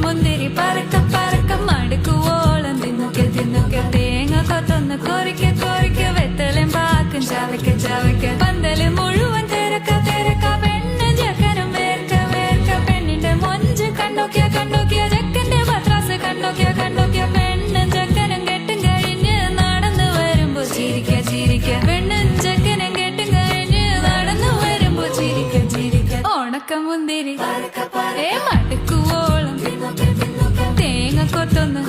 മുന്തിരി പറക്ക പറക്ക മടുക്കുവോളം തിന്നുക്കെ തിന്നുക്കെ തേങ്ങ കൊത്തൊന്ന് കൊറിക്ക കൊറിക്ക വെത്തലും പാക്കും ചവയ്ക്ക ചവയ്ക്ക പന്തല് മുഴുവൻ തിരക്ക തിരക്ക പെണ്ണ് ചക്കനും വേർക്ക വേർക്ക പെണ്ണിന്റെ മൊഞ്ച് കണ്ടോക്കിയ കണ്ടോക്കിയ ചക്കന്റെ പത്രാസ് കണ്ടോക്കിയ കണ്ടോക്കിയ പെണ്ണും ചക്കനും കെട്ടും കഴിഞ്ഞ് നടന്നു വരുമ്പോ ചിരിക്ക ചിരിക്ക പെണ്ണും ചക്കനും കെട്ടും കഴിഞ്ഞ് നടന്നു വരുമ്പോ ചിരിക്ക ചിരിക്ക ഉണക്ക മുന്തിരി മടുക്കുവോളം തേങ്ങ കൊത്തൊന്ന്